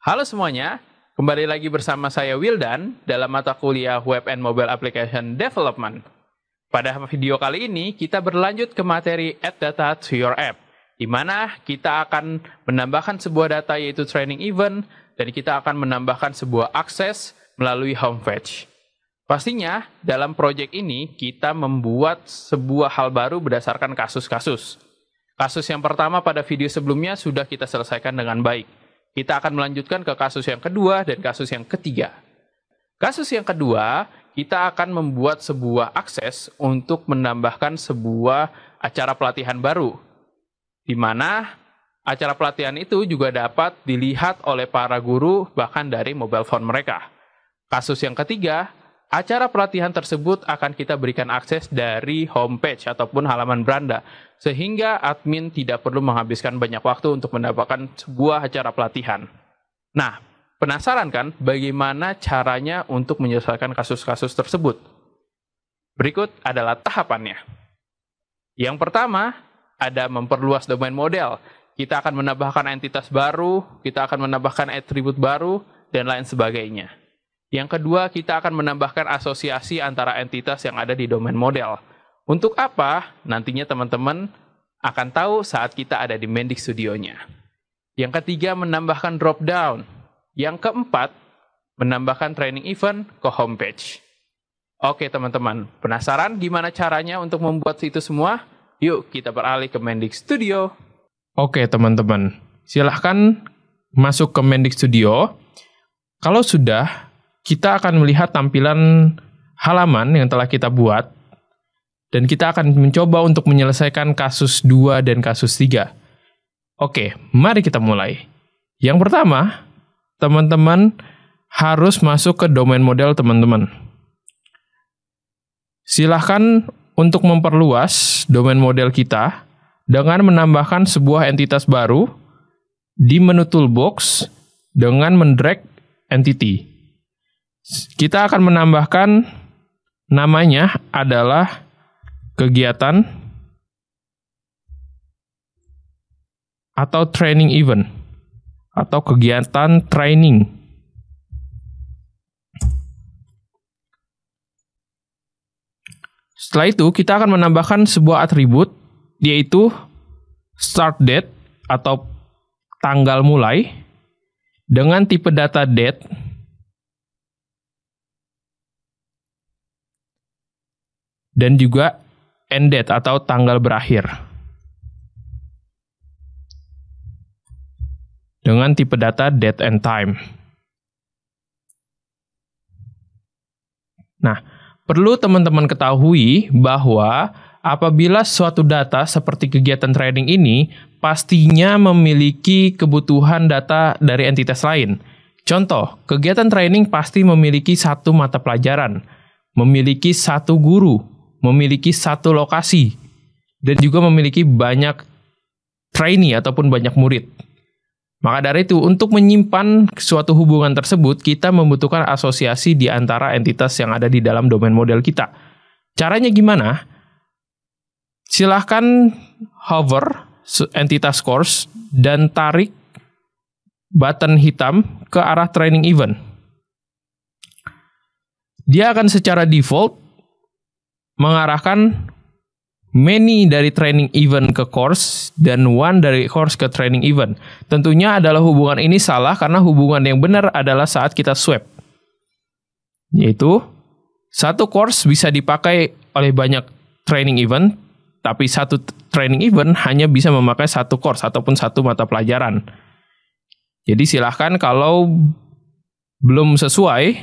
Halo semuanya, kembali lagi bersama saya Wildan dalam mata kuliah Web and Mobile Application Development. Pada video kali ini, kita berlanjut ke materi Add Data to Your App, di mana kita akan menambahkan sebuah data yaitu training event, dan kita akan menambahkan sebuah akses melalui homepage. Pastinya, dalam proyek ini, kita membuat sebuah hal baru berdasarkan kasus-kasus. Kasus yang pertama pada video sebelumnya sudah kita selesaikan dengan baik. Kita akan melanjutkan ke kasus yang kedua dan kasus yang ketiga. Kasus yang kedua, kita akan membuat sebuah akses untuk menambahkan sebuah acara pelatihan baru, di mana acara pelatihan itu juga dapat dilihat oleh para guru bahkan dari mobile phone mereka. Kasus yang ketiga, acara pelatihan tersebut akan kita berikan akses dari homepage ataupun halaman beranda, sehingga admin tidak perlu menghabiskan banyak waktu untuk mendapatkan sebuah acara pelatihan. Nah, penasaran kan bagaimana caranya untuk menyelesaikan kasus-kasus tersebut? Berikut adalah tahapannya. Yang pertama, ada memperluas domain model. Kita akan menambahkan entitas baru, kita akan menambahkan atribut baru, dan lain sebagainya. Yang kedua, kita akan menambahkan asosiasi antara entitas yang ada di domain model. Untuk apa? Nantinya teman-teman akan tahu saat kita ada di Mendix Studio-nya. Yang ketiga, menambahkan drop down. Yang keempat, menambahkan training event ke homepage. Oke teman-teman, penasaran gimana caranya untuk membuat itu semua? Yuk kita beralih ke Mendix Studio. Oke teman-teman, silahkan masuk ke Mendix Studio. Kalau sudah, kita akan melihat tampilan halaman yang telah kita buat, dan kita akan mencoba untuk menyelesaikan kasus 2 dan kasus 3. Oke, mari kita mulai. Yang pertama, teman-teman harus masuk ke domain model teman-teman. Silahkan untuk memperluas domain model kita dengan menambahkan sebuah entitas baru di menu toolbox dengan mendrag entity. Kita akan menambahkan namanya adalah kegiatan atau training event atau kegiatan training. Setelah itu kita akan menambahkan sebuah atribut yaitu start date atau tanggal mulai dengan tipe data date dan juga end date atau tanggal berakhir dengan tipe data date and time. Nah, perlu teman-teman ketahui bahwa apabila suatu data seperti kegiatan training ini pastinya memiliki kebutuhan data dari entitas lain. Contoh, kegiatan training pasti memiliki satu mata pelajaran, memiliki satu guru, memiliki satu lokasi, dan juga memiliki banyak trainee ataupun banyak murid. Maka dari itu, untuk menyimpan suatu hubungan tersebut, kita membutuhkan asosiasi di antara entitas yang ada di dalam domain model kita. Caranya gimana? Silahkan hover entitas course dan tarik button hitam ke arah training event. Dia akan secara default mengarahkan many dari training event ke course dan one dari course ke training event. Tentunya adalah hubungan ini salah karena hubungan yang benar adalah saat kita swap. Yaitu, satu course bisa dipakai oleh banyak training event, tapi satu training event hanya bisa memakai satu course ataupun satu mata pelajaran. Jadi silahkan kalau belum sesuai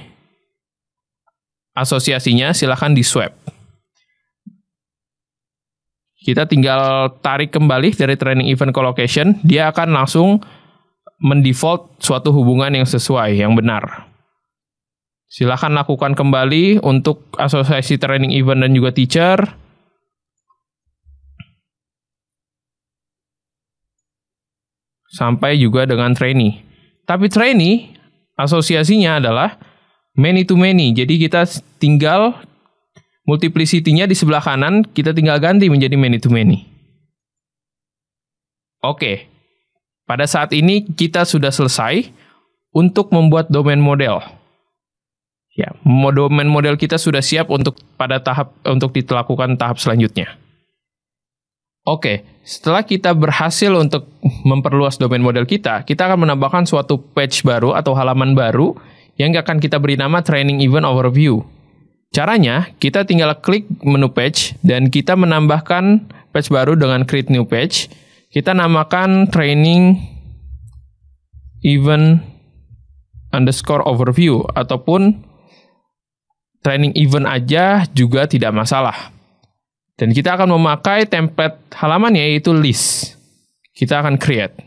asosiasinya, silahkan di swap. Kita tinggal tarik kembali dari training event ke location, dia akan langsung mendefault suatu hubungan yang sesuai, yang benar. Silahkan lakukan kembali untuk asosiasi training event dan juga teacher. Sampai juga dengan trainee. Tapi trainee, asosiasinya adalah many to many. Jadi kita tinggal multiplicity-nya di sebelah kanan, kita tinggal ganti menjadi many to many. Oke, pada saat ini kita sudah selesai untuk membuat domain model. Ya, domain model kita sudah siap untuk dilakukan tahap selanjutnya. Oke, setelah kita berhasil untuk memperluas domain model kita akan menambahkan suatu page baru atau halaman baru yang akan kita beri nama Training Event Overview. Caranya, kita tinggal klik menu page dan kita menambahkan page baru dengan create new page. Kita namakan Training Event _overview ataupun Training Event aja juga tidak masalah. Dan kita akan memakai template halaman yaitu list. Kita akan create.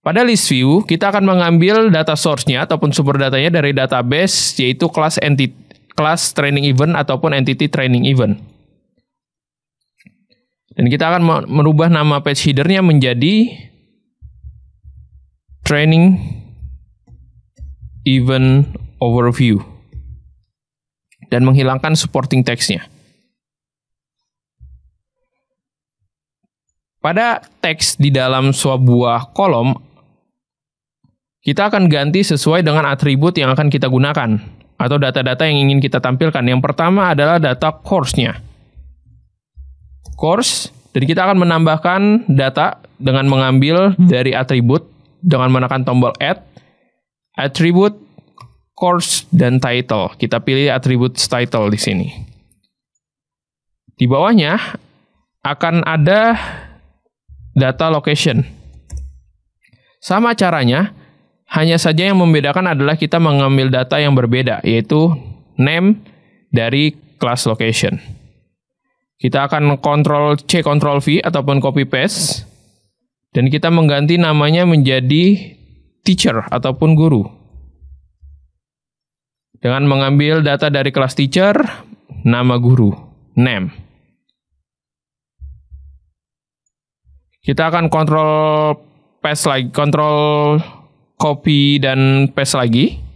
Pada list view, kita akan mengambil data source-nya ataupun sumber datanya dari database yaitu kelas training event ataupun entity training event. Dan kita akan merubah nama page header-nya menjadi Training Event Overview dan menghilangkan supporting text-nya. Pada teks di dalam sebuah kolom, kita akan ganti sesuai dengan atribut yang akan kita gunakan atau data-data yang ingin kita tampilkan. Yang pertama adalah data course-nya. Course, dan kita akan menambahkan data dengan mengambil dari atribut dengan menekan tombol add, atribut, course, dan title. Kita pilih atribut title di sini. Di bawahnya akan ada data location. Sama caranya, hanya saja yang membedakan adalah kita mengambil data yang berbeda, yaitu name dari class location. Kita akan Ctrl+C, Ctrl+V ataupun copy paste, dan kita mengganti namanya menjadi teacher ataupun guru. Dengan mengambil data dari kelas teacher, nama guru, name. Kita akan Ctrl paste lagi, Ctrl copy dan paste lagi.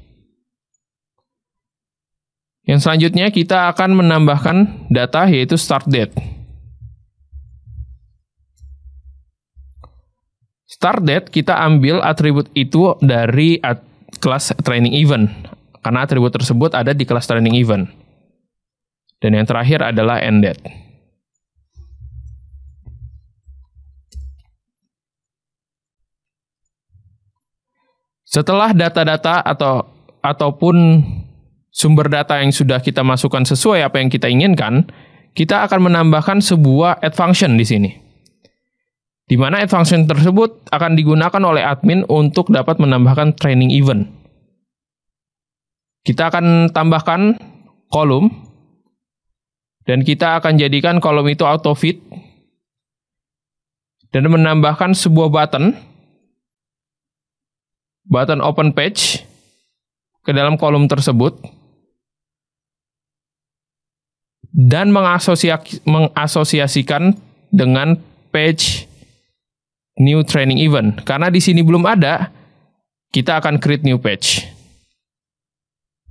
Yang selanjutnya kita akan menambahkan data yaitu start date. Start date kita ambil atribut itu dari kelas training event. Karena atribut tersebut ada di kelas training event. Dan yang terakhir adalah end date. Setelah data-data ataupun sumber data yang sudah kita masukkan sesuai apa yang kita inginkan, kita akan menambahkan sebuah add function di sini. Di mana add function tersebut akan digunakan oleh admin untuk dapat menambahkan training event. Kita akan tambahkan kolom, dan kita akan jadikan kolom itu auto fit, dan menambahkan sebuah button open page ke dalam kolom tersebut, dan mengasosiasikan dengan page new training event. Karena di sini belum ada, kita akan create new page.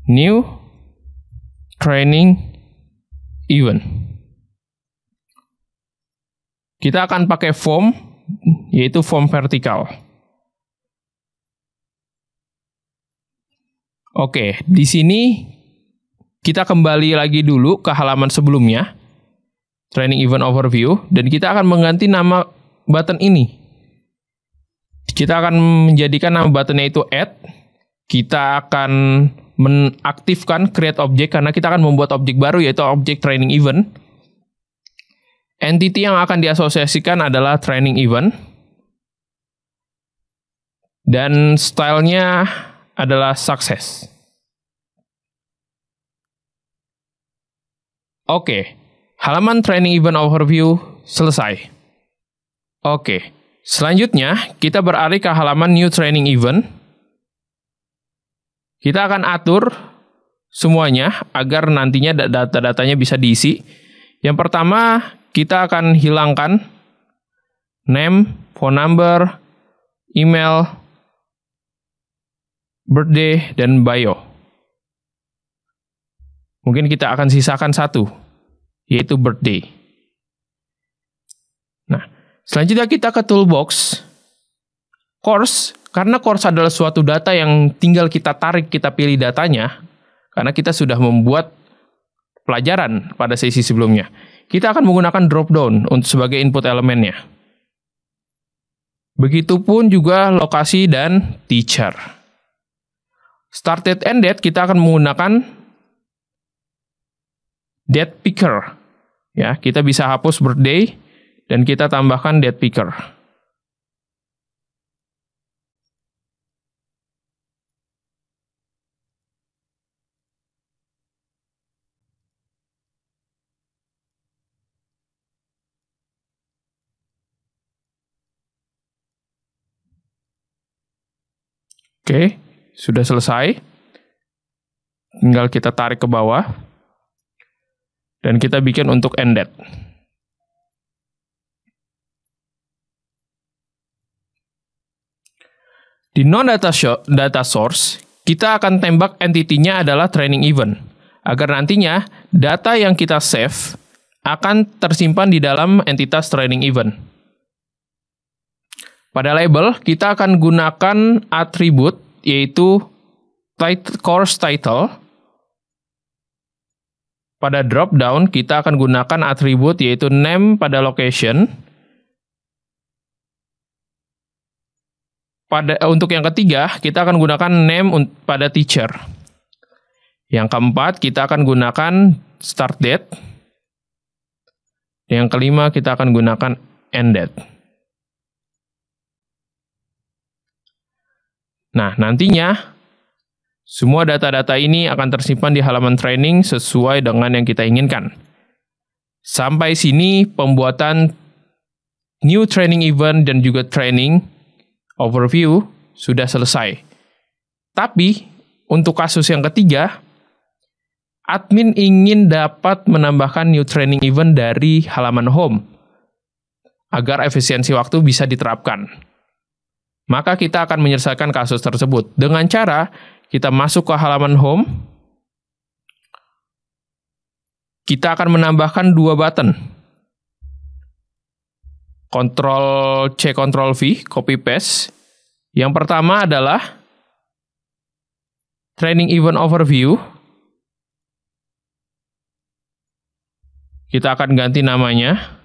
New training event. Kita akan pakai form, yaitu form vertikal. Oke, di sini kita kembali lagi dulu ke halaman sebelumnya, Training Event Overview, dan kita akan mengganti nama button ini. Kita akan menjadikan nama buttonnya itu add. Kita akan mengaktifkan create object karena kita akan membuat objek baru yaitu objek training event. Entity yang akan diasosiasikan adalah training event. Dan stylenya adalah success. Oke, halaman training event overview selesai. Oke, selanjutnya kita beralih ke halaman new training event. Kita akan atur semuanya agar nantinya data-datanya bisa diisi. Yang pertama, kita akan hilangkan name, phone number, email, birthday, dan bio. Mungkin kita akan sisakan satu, yaitu birthday. Nah, selanjutnya kita ke toolbox. Course, karena course adalah suatu data yang tinggal kita tarik, kita pilih datanya, karena kita sudah membuat pelajaran pada sesi sebelumnya. Kita akan menggunakan drop down untuk sebagai input elemennya. Begitupun juga lokasi dan teacher. Start date and date kita akan menggunakan date picker. Ya, kita bisa hapus birthday dan kita tambahkan date picker. Oke, sudah selesai. Tinggal kita tarik ke bawah. Dan kita bikin untuk end date. Di non-data source, kita akan tembak entity-nya adalah training event. Agar nantinya, data yang kita save akan tersimpan di dalam entitas training event. Pada label, kita akan gunakan atribut, yaitu course title. Pada drop down, kita akan gunakan atribut, yaitu name pada location. Untuk yang ketiga, kita akan gunakan name pada teacher. Yang keempat, kita akan gunakan start date. Yang kelima, kita akan gunakan end date. Nah, nantinya semua data-data ini akan tersimpan di halaman training sesuai dengan yang kita inginkan. Sampai sini pembuatan new training event dan juga training overview sudah selesai. Tapi untuk kasus yang ketiga, admin ingin dapat menambahkan new training event dari halaman home agar efisiensi waktu bisa diterapkan. Maka kita akan menyelesaikan kasus tersebut dengan cara kita masuk ke halaman home. Kita akan menambahkan 2 button. Ctrl C, Ctrl V, copy paste. Yang pertama adalah training event overview. Kita akan ganti namanya.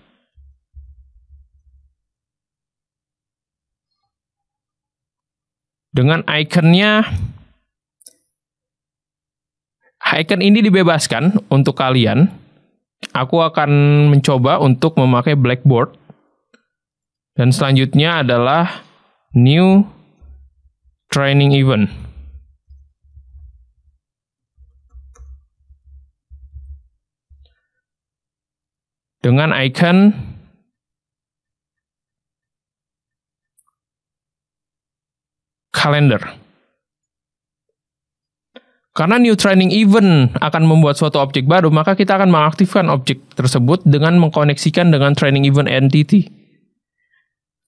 Dengan ikonnya, icon ini dibebaskan untuk kalian. Aku akan mencoba untuk memakai Blackboard. Dan selanjutnya adalah new training event. Dengan icon calendar. Karena new training event akan membuat suatu objek baru, maka kita akan mengaktifkan objek tersebut dengan mengkoneksikan dengan training event entity.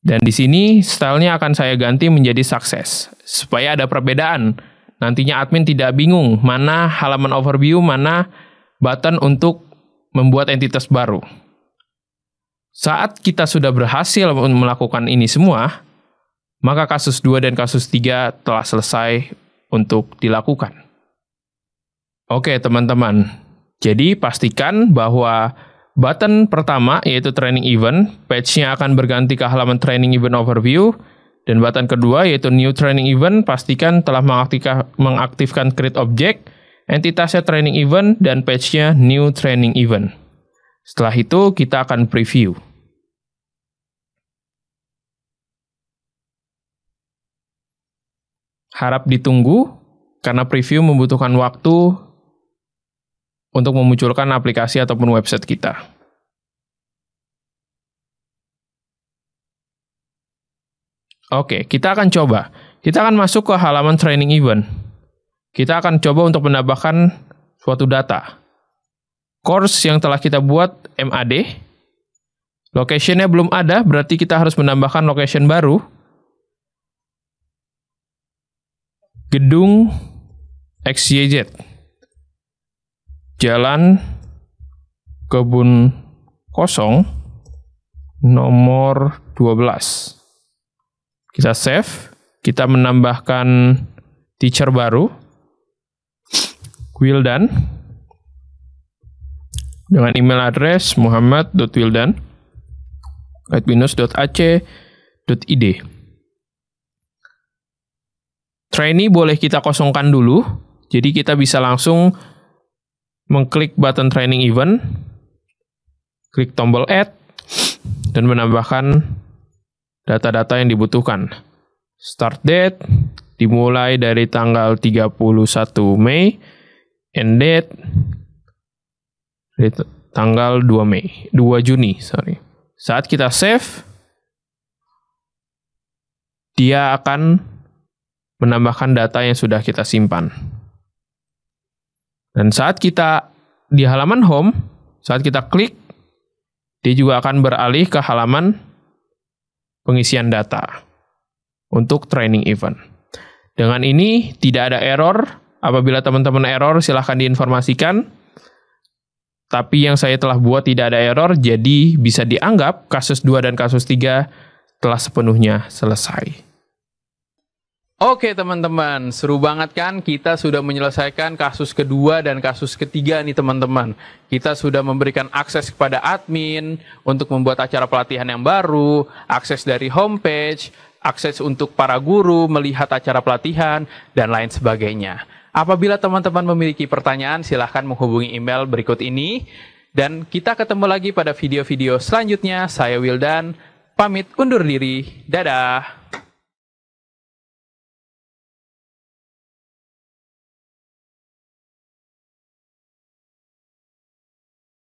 Dan di sini stylenya akan saya ganti menjadi success, supaya ada perbedaan. Nantinya admin tidak bingung mana halaman overview, mana button untuk membuat entitas baru. Saat kita sudah berhasil melakukan ini semua, maka kasus 2 dan kasus 3 telah selesai untuk dilakukan. Oke teman-teman, jadi pastikan bahwa button pertama yaitu training event, page-nya akan berganti ke halaman training event overview, dan button kedua yaitu new training event, pastikan telah mengaktifkan create object, entitasnya training event, dan page-nya new training event. Setelah itu kita akan preview. Harap ditunggu, karena preview membutuhkan waktu untuk memunculkan aplikasi ataupun website kita. Oke, kita akan coba. Kita akan masuk ke halaman training event. Kita akan coba untuk menambahkan suatu data. Course yang telah kita buat MAD. Location-nya belum ada, berarti kita harus menambahkan location baru. Gedung XYZ. Jalan Kebun Kosong nomor 12. Kita save, kita menambahkan teacher baru, Wildan, dengan email address muhammad.wildan@binus.ac.id. Trainee boleh kita kosongkan dulu, jadi kita bisa langsung mengklik button training event, klik tombol add, dan menambahkan data-data yang dibutuhkan. Start date dimulai dari tanggal 31 Mei, end date dari tanggal 2 Juni. Saat kita save, dia akan menambahkan data yang sudah kita simpan. Dan saat kita di halaman home, saat kita klik, dia juga akan beralih ke halaman pengisian data untuk training event. Dengan ini tidak ada error. Apabila teman-teman error, silahkan diinformasikan. Tapi yang saya telah buat tidak ada error, jadi bisa dianggap kasus 2 dan kasus 3 telah sepenuhnya selesai. Oke teman-teman, seru banget kan? Kita sudah menyelesaikan kasus kedua dan kasus ketiga nih teman-teman. Kita sudah memberikan akses kepada admin untuk membuat acara pelatihan yang baru, akses dari homepage, akses untuk para guru melihat acara pelatihan, dan lain sebagainya. Apabila teman-teman memiliki pertanyaan, silahkan menghubungi email berikut ini. Dan kita ketemu lagi pada video-video selanjutnya. Saya Wildan, pamit undur diri. Dadah!